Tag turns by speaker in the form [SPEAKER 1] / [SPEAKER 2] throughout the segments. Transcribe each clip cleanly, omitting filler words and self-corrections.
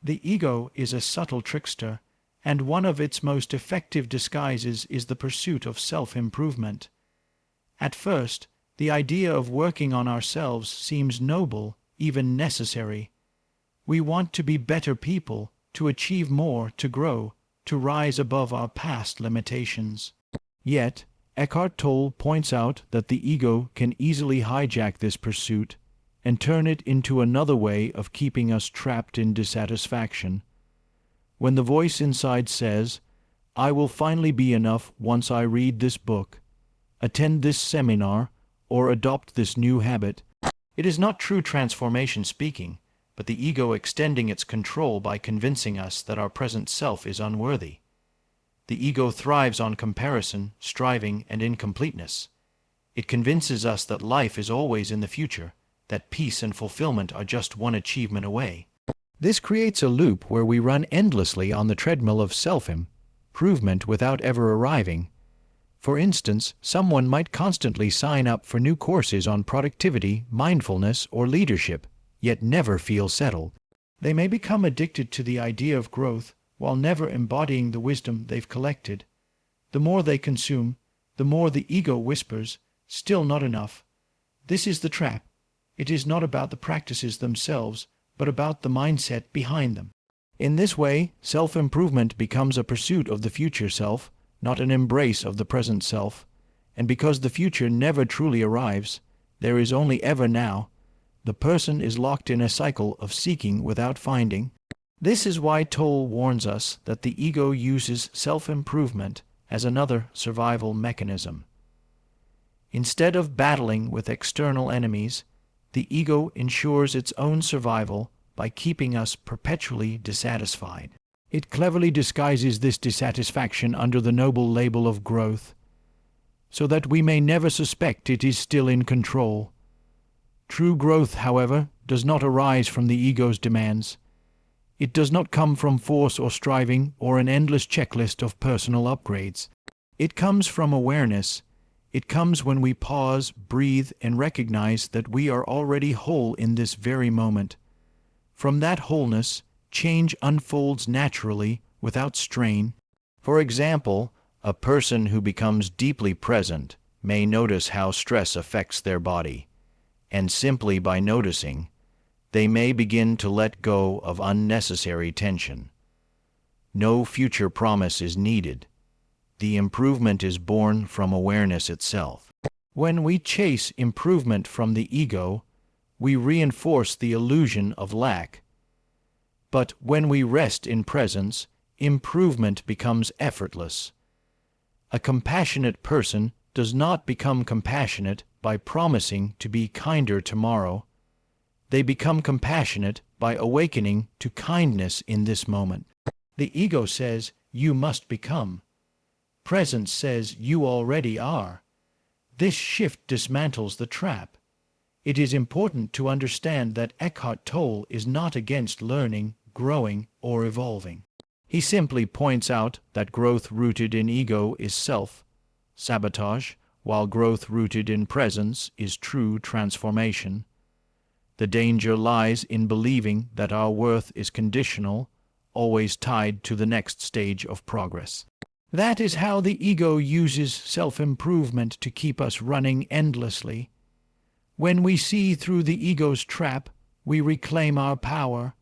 [SPEAKER 1] The ego is a subtle trickster, and one of its most effective disguises is the pursuit of self-improvement. At first, the idea of working on ourselves seems noble, even necessary. We want to be better people, to achieve more, to grow, to rise above our past limitations. Yet, Eckhart Tolle points out that the ego can easily hijack this pursuit and turn it into another way of keeping us trapped in dissatisfaction. When the voice inside says, "I will finally be enough once I read this book, attend this seminar, or adopt this new habit," it is not true transformation speaking, but the ego extending its control by convincing us that our present self is unworthy. The ego thrives on comparison, striving, and incompleteness. It convinces us that life is always in the future, that peace and fulfillment are just one achievement away. This creates a loop where we run endlessly on the treadmill of self-improvement without ever arriving. For instance, someone might constantly sign up for new courses on productivity, mindfulness, or leadership, yet never feel settled. They may become addicted to the idea of growth while never embodying the wisdom they've collected. The more they consume, the more the ego whispers, "Still not enough." This is the trap. It is not about the practices themselves, but about the mindset behind them. In this way, self-improvement becomes a pursuit of the future self, not an embrace of the present self. And because the future never truly arrives, there is only ever now, the person is locked in a cycle of seeking without finding. This is why Tolle warns us that the ego uses self-improvement as another survival mechanism. Instead of battling with external enemies, the ego ensures its own survival by keeping us perpetually dissatisfied. It cleverly disguises this dissatisfaction under the noble label of growth, so that we may never suspect it is still in control. True growth, however, does not arise from the ego's demands. It does not come from force or striving or an endless checklist of personal upgrades. It comes from awareness. It comes when we pause, breathe, and recognize that we are already whole in this very moment. From that wholeness, change unfolds naturally, without strain. For example, a person who becomes deeply present may notice how stress affects their body, and simply by noticing, they may begin to let go of unnecessary tension. No future promise is needed. The improvement is born from awareness itself. When we chase improvement from the ego, we reinforce the illusion of lack. But when we rest in presence, improvement becomes effortless. A compassionate person does not become compassionate by promising to be kinder tomorrow. They become compassionate by awakening to kindness in this moment. The ego says, "You must become." Presence says, "You already are." This shift dismantles the trap. It is important to understand that Eckhart Tolle is not against learning, growing, or evolving. He simply points out that growth rooted in ego is self-sabotage, while growth rooted in presence is true transformation. The danger lies in believing that our worth is conditional, always tied to the next stage of progress. That is how the ego uses self-improvement to keep us running endlessly. When we see through the ego's trap, we reclaim our power.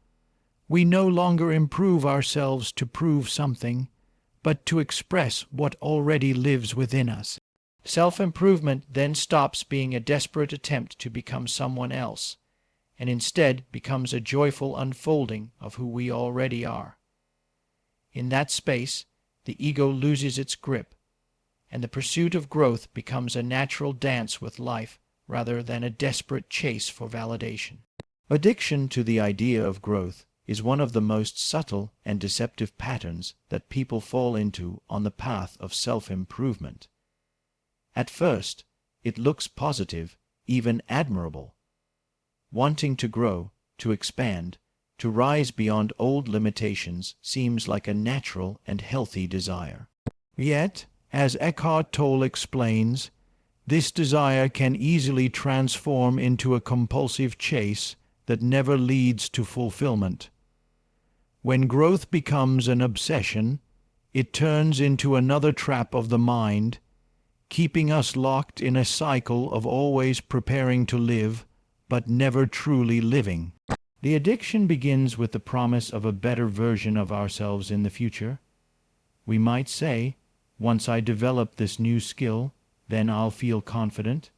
[SPEAKER 1] We no longer improve ourselves to prove something, but to express what already lives within us. Self-improvement then stops being a desperate attempt to become someone else, and instead becomes a joyful unfolding of who we already are. In that space, the ego loses its grip, and the pursuit of growth becomes a natural dance with life rather than a desperate chase for validation. Addiction to the idea of growth is one of the most subtle and deceptive patterns that people fall into on the path of self-improvement. At first, it looks positive, even admirable. Wanting to grow, to expand, to rise beyond old limitations seems like a natural and healthy desire. Yet, as Eckhart Tolle explains, this desire can easily transform into a compulsive chase that never leads to fulfillment. When growth becomes an obsession, it turns into another trap of the mind, keeping us locked in a cycle of always preparing to live, but never truly living. The addiction begins with the promise of a better version of ourselves in the future. We might say, once I develop this new skill, then I'll feel confident.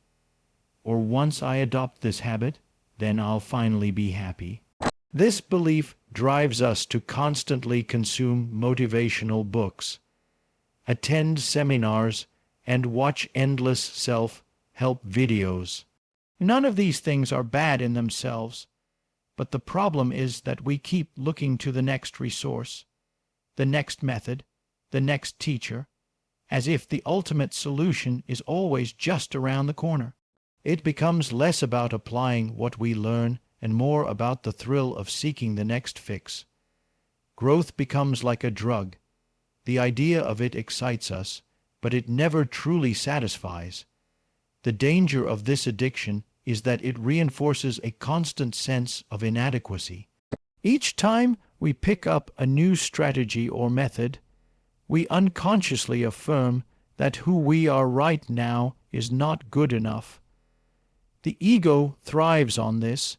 [SPEAKER 1] Or once I adopt this habit, then I'll finally be happy. This belief drives us to constantly consume motivational books, attend seminars, and watch endless self-help videos. None of these things are bad in themselves, but the problem is that we keep looking to the next resource, the next method, the next teacher, as if the ultimate solution is always just around the corner. It becomes less about applying what we learn and more about the thrill of seeking the next fix. Growth becomes like a drug. The idea of it excites us, but it never truly satisfies. The danger of this addiction is that it reinforces a constant sense of inadequacy. Each time we pick up a new strategy or method, we unconsciously affirm that who we are right now is not good enough. The ego thrives on this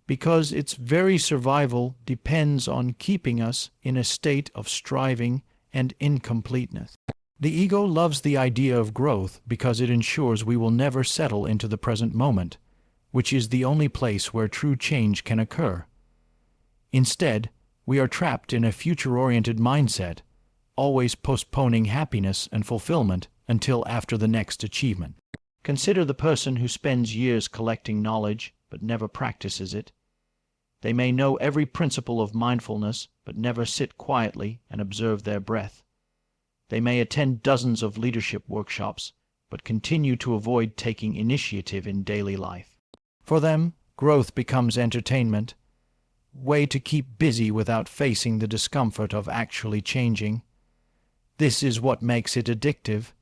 [SPEAKER 1] because its very survival depends on keeping us in a state of striving and incompleteness. The ego loves the idea of growth because it ensures we will never settle into the present moment, which is the only place where true change can occur. Instead, we are trapped in a future-oriented mindset, always postponing happiness and fulfillment until after the next achievement. Consider the person who spends years collecting knowledge but never practices it. They may know every principle of mindfulness but never sit quietly and observe their breath. They may attend dozens of leadership workshops but continue to avoid taking initiative in daily life. For them, growth becomes entertainment, a way to keep busy without facing the discomfort of actually changing. This is what makes it addictive.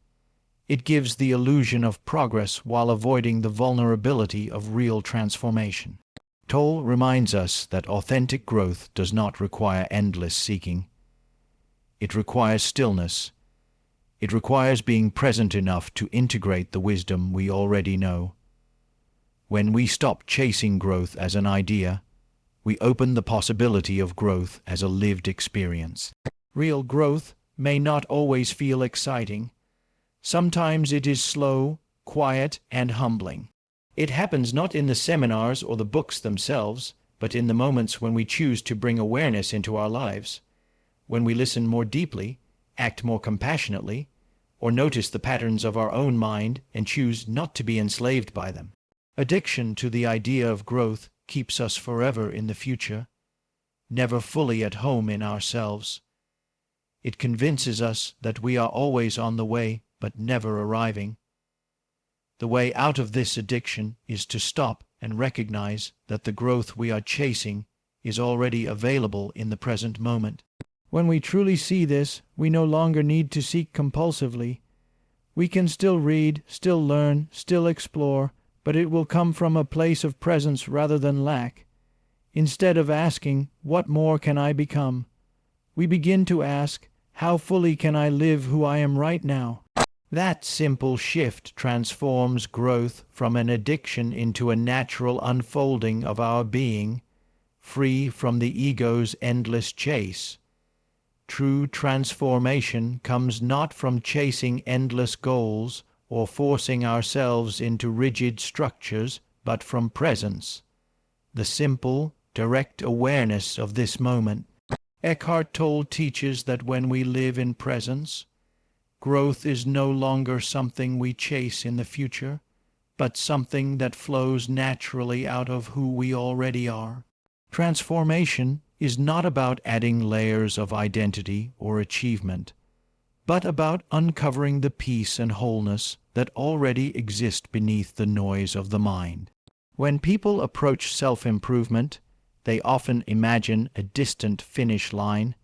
[SPEAKER 1] It gives the illusion of progress while avoiding the vulnerability of real transformation. Tolle reminds us that authentic growth does not require endless seeking. It requires stillness. It requires being present enough to integrate the wisdom we already know. When we stop chasing growth as an idea, we open the possibility of growth as a lived experience. Real growth may not always feel exciting. Sometimes it is slow, quiet, and humbling. It happens not in the seminars or the books themselves, but in the moments when we choose to bring awareness into our lives, when we listen more deeply, act more compassionately, or notice the patterns of our own mind and choose not to be enslaved by them. Addiction to the idea of growth keeps us forever in the future, never fully at home in ourselves. It convinces us that we are always on the way, but never arriving. The way out of this addiction is to stop and recognize that the growth we are chasing is already available in the present moment. When we truly see this, we no longer need to seek compulsively. We can still read, still learn, still explore, but it will come from a place of presence rather than lack. Instead of asking, "What more can I become?" we begin to ask, "How fully can I live who I am right now?" That simple shift transforms growth from an addiction into a natural unfolding of our being, free from the ego's endless chase. True transformation comes not from chasing endless goals or forcing ourselves into rigid structures, but from presence, the simple, direct awareness of this moment. Eckhart Tolle teaches that when we live in presence, growth is no longer something we chase in the future, but something that flows naturally out of who we already are. Transformation is not about adding layers of identity or achievement, but about uncovering the peace and wholeness that already exist beneath the noise of the mind. When people approach self-improvement, they often imagine a distant finish line,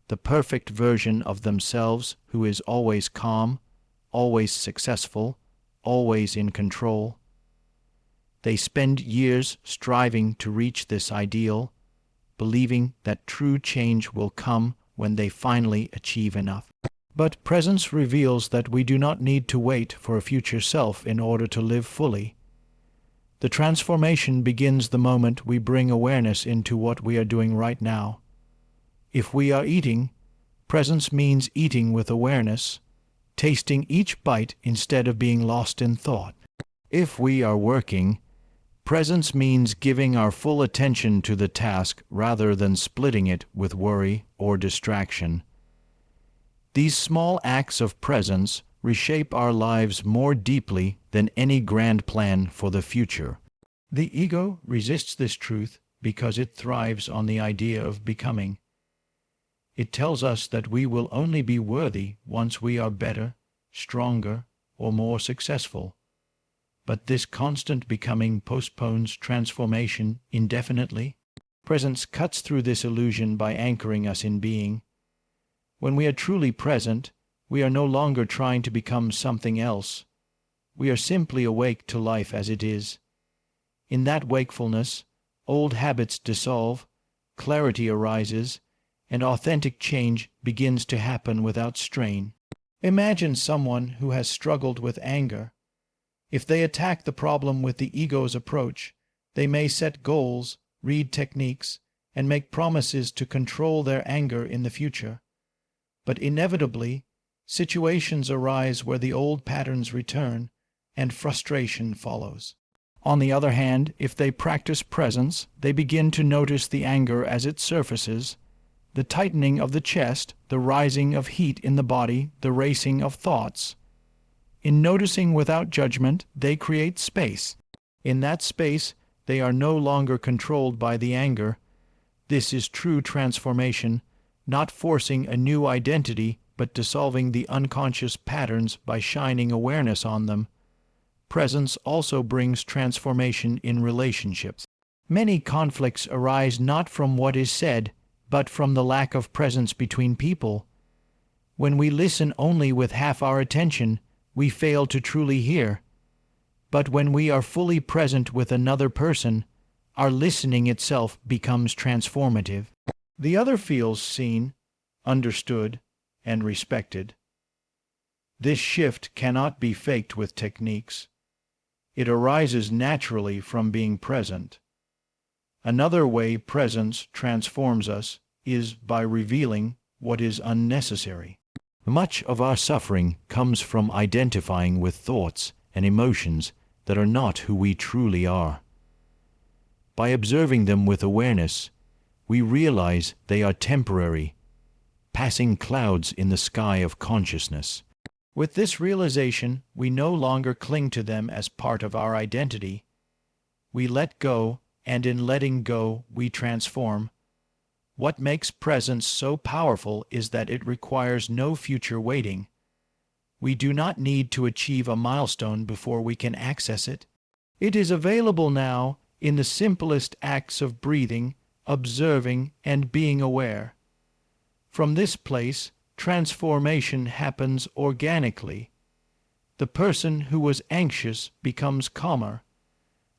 [SPEAKER 1] the perfect version of themselves who is always calm, always successful, always in control. They spend years striving to reach this ideal, believing that true change will come when they finally achieve enough. But presence reveals that we do not need to wait for a future self in order to live fully. The transformation begins the moment we bring awareness into what we are doing right now. If we are eating, presence means eating with awareness, tasting each bite instead of being lost in thought. If we are working, presence means giving our full attention to the task rather than splitting it with worry or distraction. These small acts of presence reshape our lives more deeply than any grand plan for the future. The ego resists this truth because it thrives on the idea of becoming. It tells us that we will only be worthy once we are better, stronger, or more successful. But this constant becoming postpones transformation indefinitely. Presence cuts through this illusion by anchoring us in being. When we are truly present, we are no longer trying to become something else. We are simply awake to life as it is. In that wakefulness, old habits dissolve, clarity arises, and authentic change begins to happen without strain. Imagine someone who has struggled with anger. If they attack the problem with the ego's approach, they may set goals, read techniques, and make promises to control their anger in the future. But inevitably, situations arise where the old patterns return, and frustration follows. On the other hand, if they practice presence, they begin to notice the anger as it surfaces, the tightening of the chest, the rising of heat in the body, the racing of thoughts. In noticing without judgment, they create space. In that space, they are no longer controlled by the anger. This is true transformation, not forcing a new identity, but dissolving the unconscious patterns by shining awareness on them. Presence also brings transformation in relationships. Many conflicts arise not from what is said, but from the lack of presence between people. When we listen only with half our attention, we fail to truly hear. But when we are fully present with another person, our listening itself becomes transformative. The other feels seen, understood, and respected. This shift cannot be faked with techniques. It arises naturally from being present. Another way presence transforms us is by revealing what is unnecessary. Much of our suffering comes from identifying with thoughts and emotions that are not who we truly are. By observing them with awareness, we realize they are temporary, passing clouds in the sky of consciousness. With this realization, we no longer cling to them as part of our identity. We let go, and in letting go, we transform. What makes presence so powerful is that it requires no future waiting. We do not need to achieve a milestone before we can access it. It is available now in the simplest acts of breathing, observing, and being aware. From this place, transformation happens organically. The person who was anxious becomes calmer.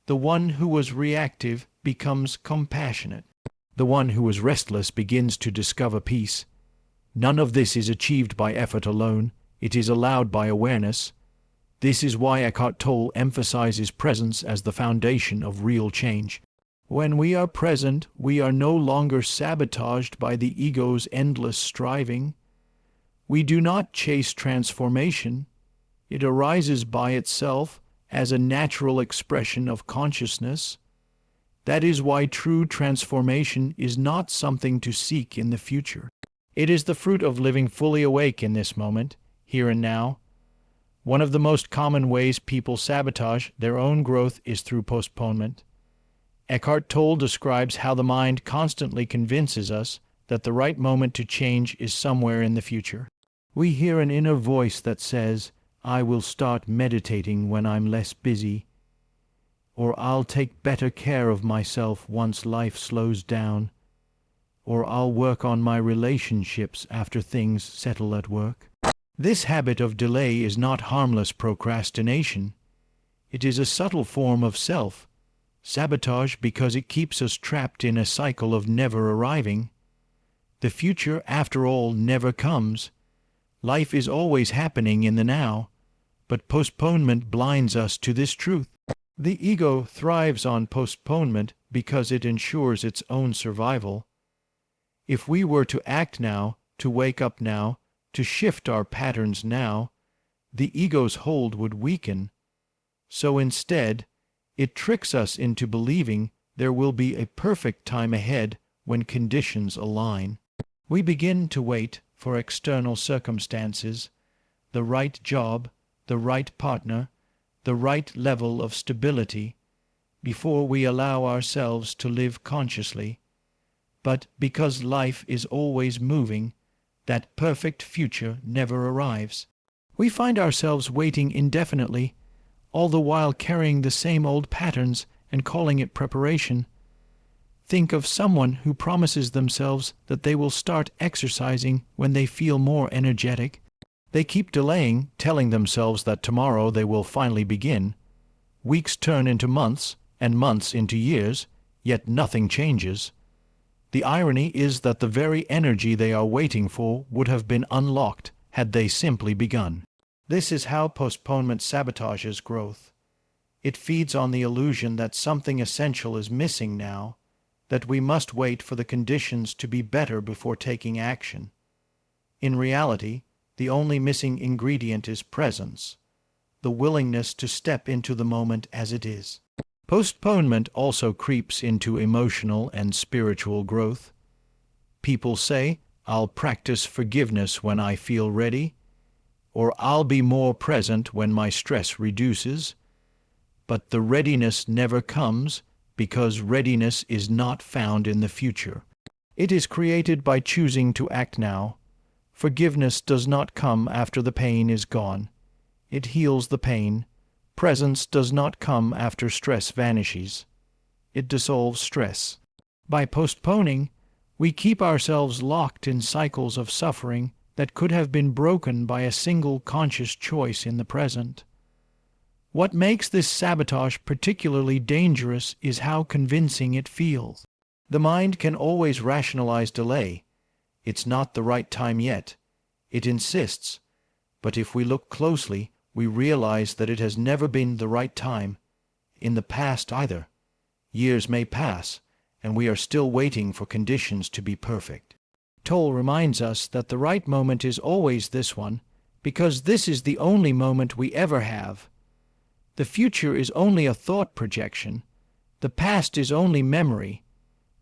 [SPEAKER 1] The one who was reactive becomes compassionate. The one who was restless begins to discover peace. None of this is achieved by effort alone. It is allowed by awareness. This is why Eckhart Tolle emphasizes presence as the foundation of real change. When we are present, we are no longer sabotaged by the ego's endless striving. We do not chase transformation. It arises by itself as a natural expression of consciousness. That is why true transformation is not something to seek in the future. It is the fruit of living fully awake in this moment, here and now. One of the most common ways people sabotage their own growth is through postponement. Eckhart Tolle describes how the mind constantly convinces us that the right moment to change is somewhere in the future. We hear an inner voice that says, "I will start meditating when I'm less busy," or "I'll take better care of myself once life slows down," or "I'll work on my relationships after things settle at work." This habit of delay is not harmless procrastination. It is a subtle form of self, Sabotage because it keeps us trapped in a cycle of never arriving. The future, after all, never comes. Life is always happening in the now, but postponement blinds us to this truth. The ego thrives on postponement because it ensures its own survival. If we were to act now, to wake up now, to shift our patterns now, the ego's hold would weaken. So instead, it tricks us into believing there will be a perfect time ahead when conditions align. We begin to wait for external circumstances, the right job, the right partner, the right level of stability, before we allow ourselves to live consciously. But because life is always moving, that perfect future never arrives. We find ourselves waiting indefinitely, all the while carrying the same old patterns and calling it preparation. Think of someone who promises themselves that they will start exercising when they feel more energetic. They keep delaying, telling themselves that tomorrow they will finally begin. Weeks turn into months, and months into years, yet nothing changes. The irony is that the very energy they are waiting for would have been unlocked had they simply begun. This is how postponement sabotages growth. It feeds on the illusion that something essential is missing now, that we must wait for the conditions to be better before taking action. In reality, the only missing ingredient is presence, the willingness to step into the moment as it is. Postponement also creeps into emotional and spiritual growth. People say, "I'll practice forgiveness when I feel ready," or "I'll be more present when my stress reduces." But the readiness never comes because readiness is not found in the future. It is created by choosing to act now. Forgiveness does not come after the pain is gone. It heals the pain. Presence does not come after stress vanishes. It dissolves stress. By postponing, we keep ourselves locked in cycles of suffering that could have been broken by a single conscious choice in the present. What makes this sabotage particularly dangerous is how convincing it feels. The mind can always rationalize delay. It's not the right time yet. It insists. But if we look closely, we realize that it has never been the right time, in the past either. Years may pass, and we are still waiting for conditions to be perfect. Tolle reminds us that the right moment is always this one, because this is the only moment we ever have. The future is only a thought projection. The past is only memory.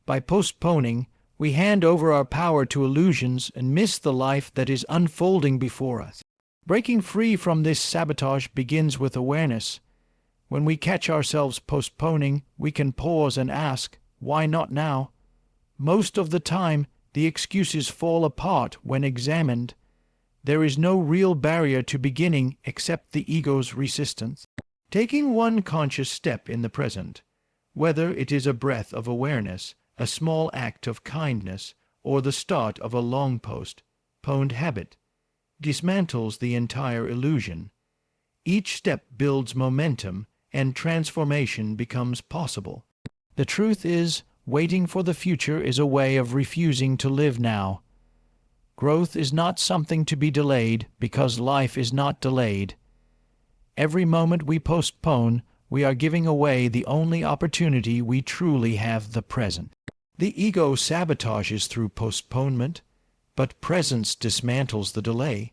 [SPEAKER 1] By postponing, we hand over our power to illusions and miss the life that is unfolding before us. Breaking free from this sabotage begins with awareness. When we catch ourselves postponing, we can pause and ask, "Why not now?" Most of the time, the excuses fall apart when examined. There is no real barrier to beginning except the ego's resistance. Taking one conscious step in the present, whether it is a breath of awareness, a small act of kindness, or the start of a long postponed habit, dismantles the entire illusion. Each step builds momentum, and transformation becomes possible. The truth is, waiting for the future is a way of refusing to live now. Growth is not something to be delayed because life is not delayed. Every moment we postpone, we are giving away the only opportunity we truly have, the present. The ego sabotages through postponement, but presence dismantles the delay.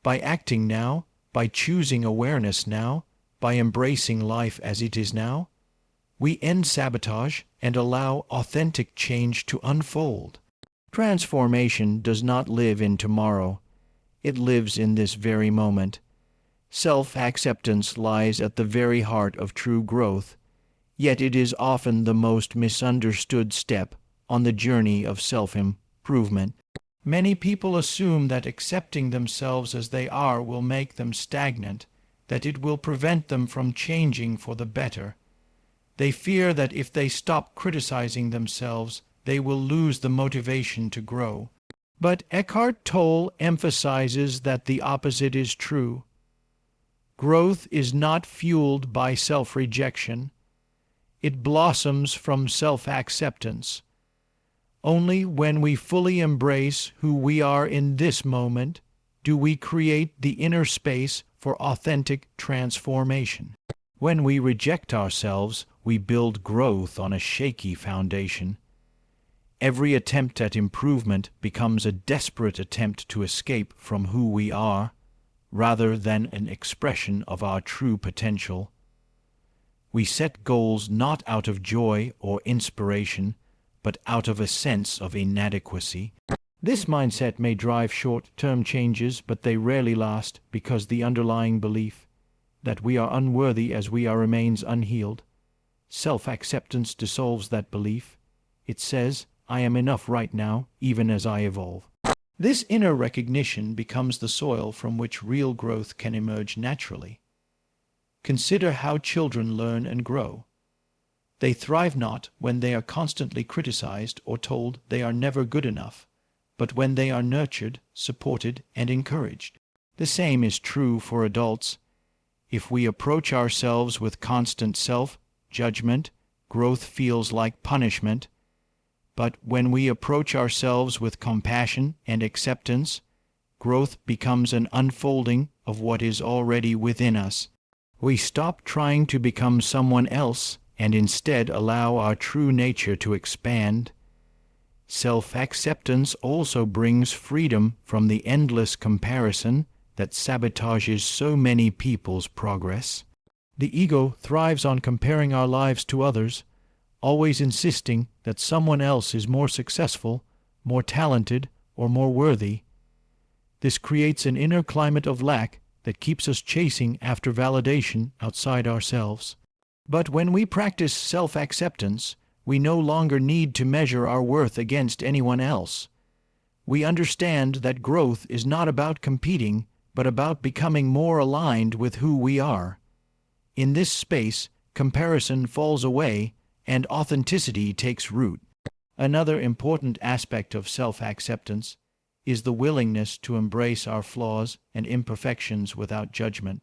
[SPEAKER 1] By acting now, by choosing awareness now, by embracing life as it is now, we end sabotage and allow authentic change to unfold. Transformation does not live in tomorrow. It lives in this very moment. Self-acceptance lies at the very heart of true growth, yet it is often the most misunderstood step on the journey of self-improvement. Many people assume that accepting themselves as they are will make them stagnant, that it will prevent them from changing for the better. They fear that if they stop criticizing themselves, they will lose the motivation to grow. But Eckhart Tolle emphasizes that the opposite is true. Growth is not fueled by self-rejection. It blossoms from self-acceptance. Only when we fully embrace who we are in this moment do we create the inner space for authentic transformation. When we reject ourselves, we build growth on a shaky foundation. Every attempt at improvement becomes a desperate attempt to escape from who we are, rather than an expression of our true potential. We set goals not out of joy or inspiration, but out of a sense of inadequacy. This mindset may drive short-term changes, but they rarely last because the underlying belief that we are unworthy as we are remains unhealed. Self-acceptance dissolves that belief. It says, I am enough right now, even as I evolve. This inner recognition becomes the soil from which real growth can emerge naturally. Consider how children learn and grow. They thrive not when they are constantly criticized or told they are never good enough, but when they are nurtured, supported, and encouraged. The same is true for adults. If we approach ourselves with constant self-judgment, growth feels like punishment. But when we approach ourselves with compassion and acceptance, growth becomes an unfolding of what is already within us. We stop trying to become someone else and instead allow our true nature to expand. Self-acceptance also brings freedom from the endless comparison that sabotages so many people's progress. The ego thrives on comparing our lives to others, always insisting that someone else is more successful, more talented, or more worthy. This creates an inner climate of lack that keeps us chasing after validation outside ourselves. But when we practice self-acceptance, we no longer need to measure our worth against anyone else. We understand that growth is not about competing, but about becoming more aligned with who we are. In this space, comparison falls away and authenticity takes root. Another important aspect of self-acceptance is the willingness to embrace our flaws and imperfections without judgment.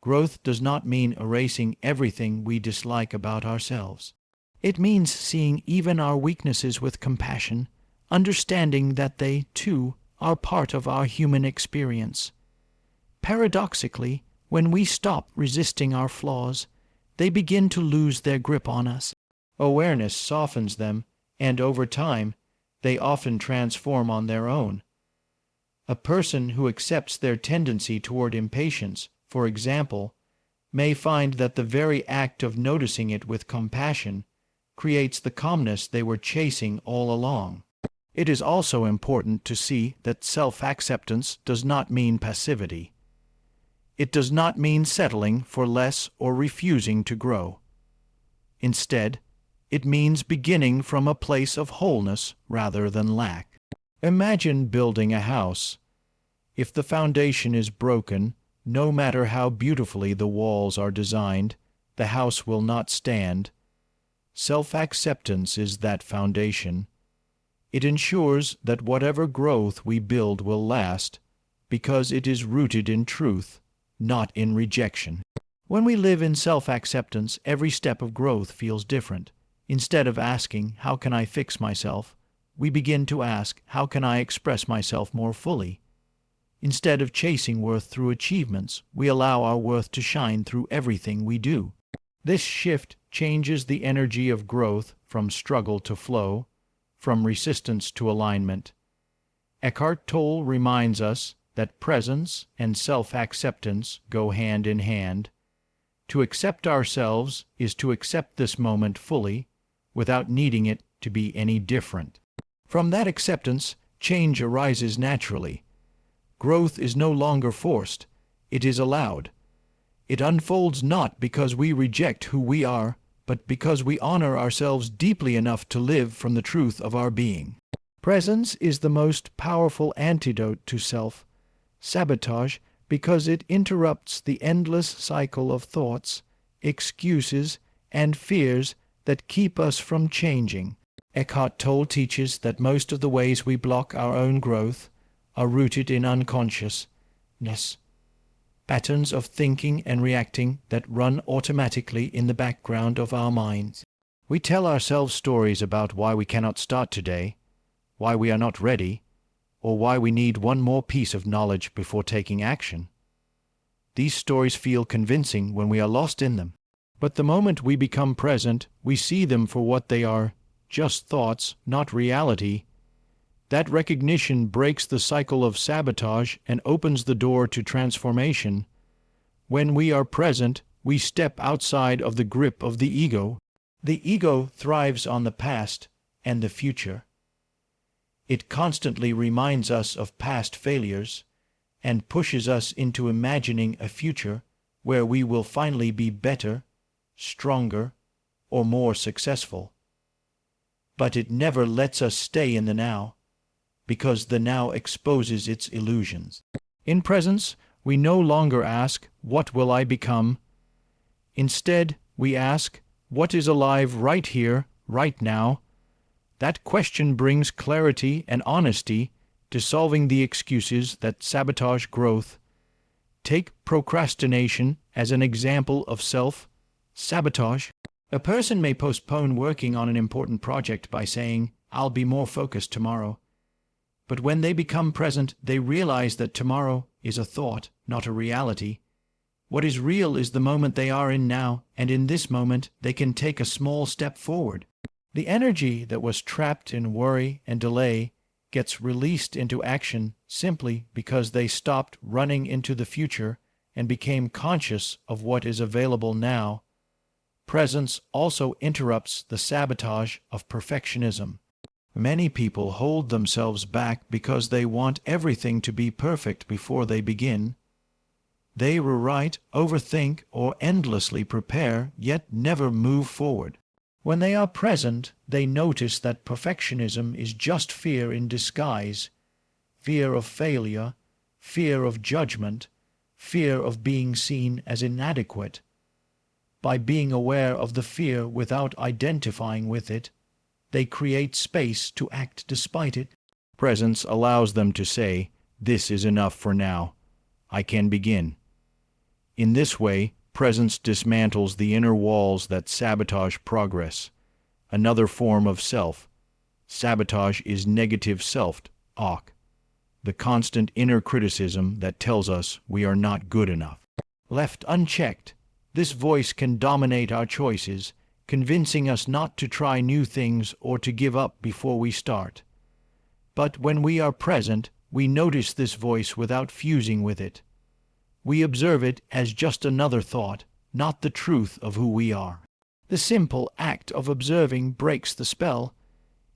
[SPEAKER 1] Growth does not mean erasing everything we dislike about ourselves. It means seeing even our weaknesses with compassion, understanding that they, too, are part of our human experience. Paradoxically, when we stop resisting our flaws, they begin to lose their grip on us. Awareness softens them, and over time, they often transform on their own. A person who accepts their tendency toward impatience, for example, may find that the very act of noticing it with compassion creates the calmness they were chasing all along. It is also important to see that self-acceptance does not mean passivity. It does not mean settling for less or refusing to grow. Instead, it means beginning from a place of wholeness rather than lack. Imagine building a house. If the foundation is broken, no matter how beautifully the walls are designed, the house will not stand. Self-acceptance is that foundation. It ensures that whatever growth we build will last, because it is rooted in truth, not in rejection. When we live in self-acceptance, every step of growth feels different. Instead of asking, how can I fix myself, we begin to ask, how can I express myself more fully? Instead of chasing worth through achievements, we allow our worth to shine through everything we do. This shift changes the energy of growth from struggle to flow, from resistance to alignment. Eckhart Tolle reminds us that presence and self-acceptance go hand in hand. To accept ourselves is to accept this moment fully, without needing it to be any different. From that acceptance, change arises naturally. Growth is no longer forced, it is allowed. It unfolds not because we reject who we are, but because we honor ourselves deeply enough to live from the truth of our being. Presence is the most powerful antidote to self-sabotage because it interrupts the endless cycle of thoughts, excuses, and fears that keep us from changing. Eckhart Tolle teaches that most of the ways we block our own growth are rooted in unconsciousness. patterns of thinking and reacting that run automatically in the background of our minds. We tell ourselves stories about why we cannot start today, why we are not ready, or why we need one more piece of knowledge before taking action. These stories feel convincing when we are lost in them. But the moment we become present, we see them for what they are, just thoughts, not reality. That recognition breaks the cycle of sabotage and opens the door to transformation. When we are present, we step outside of the grip of the ego. The ego thrives on the past and the future. It constantly reminds us of past failures and pushes us into imagining a future where we will finally be better, stronger, or more successful. But it never lets us stay in the now, because the now exposes its illusions. In presence, we no longer ask, "What will I become?" Instead, we ask, "What is alive right here, right now?" That question brings clarity and honesty, dissolving the excuses that sabotage growth. Take procrastination as an example of self-sabotage. A person may postpone working on an important project by saying, "I'll be more focused tomorrow." But when they become present, they realize that tomorrow is a thought, not a reality. What is real is the moment they are in now, and in this moment they can take a small step forward. The energy that was trapped in worry and delay gets released into action simply because they stopped running into the future and became conscious of what is available now. Presence also interrupts the sabotage of perfectionism. Many people hold themselves back because they want everything to be perfect before they begin. They rewrite, overthink, or endlessly prepare, yet never move forward. When they are present, they notice that perfectionism is just fear in disguise: fear of failure, fear of judgment, fear of being seen as inadequate. By being aware of the fear without identifying with it, they create space to act despite it. Presence allows them to say, "This is enough for now. I can begin." In this way, presence dismantles the inner walls that sabotage progress. Another form of self-sabotage is negative self-talk, the constant inner criticism that tells us we are not good enough. Left unchecked, this voice can dominate our choices, convincing us not to try new things or to give up before we start. But when we are present, we notice this voice without fusing with it. We observe it as just another thought, not the truth of who we are. The simple act of observing breaks the spell.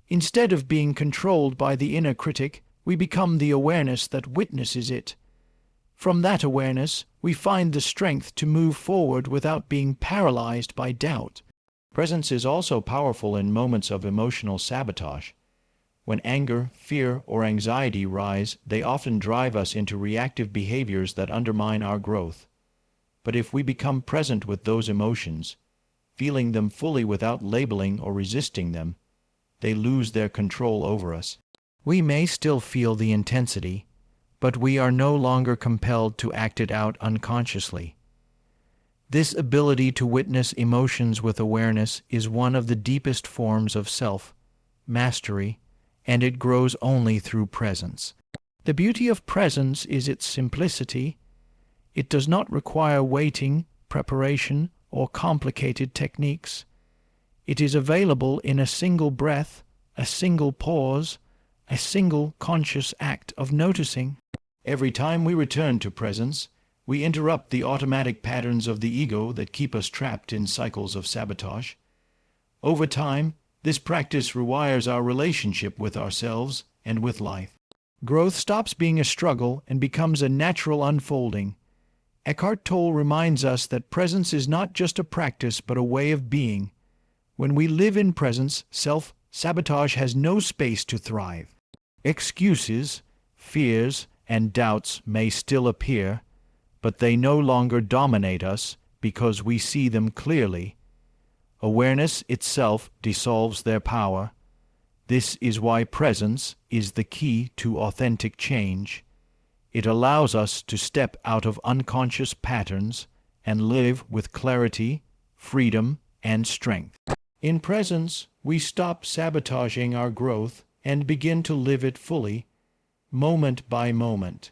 [SPEAKER 1] Instead of being controlled by the inner critic, we become the awareness that witnesses it. From that awareness, we find the strength to move forward without being paralyzed by doubt. Presence is also powerful in moments of emotional sabotage. When anger, fear, or anxiety rise, they often drive us into reactive behaviors that undermine our growth. But if we become present with those emotions, feeling them fully without labeling or resisting them, they lose their control over us. We may still feel the intensity, but we are no longer compelled to act it out unconsciously. This ability to witness emotions with awareness is one of the deepest forms of self-mastery, and it grows only through presence. The beauty of presence is its simplicity. It does not require waiting, preparation, or complicated techniques. It is available in a single breath, a single pause, a single conscious act of noticing. Every time we return to presence, we interrupt the automatic patterns of the ego that keep us trapped in cycles of sabotage. Over time, this practice rewires our relationship with ourselves and with life. Growth stops being a struggle and becomes a natural unfolding. Eckhart Tolle reminds us that presence is not just a practice but a way of being. When we live in presence, self-sabotage has no space to thrive. Excuses, fears, and doubts may still appear, but they no longer dominate us because we see them clearly. Awareness itself dissolves their power. This is why presence is the key to authentic change. It allows us to step out of unconscious patterns and live with clarity, freedom, and strength. In presence, we stop sabotaging our growth and begin to live it fully, moment by moment.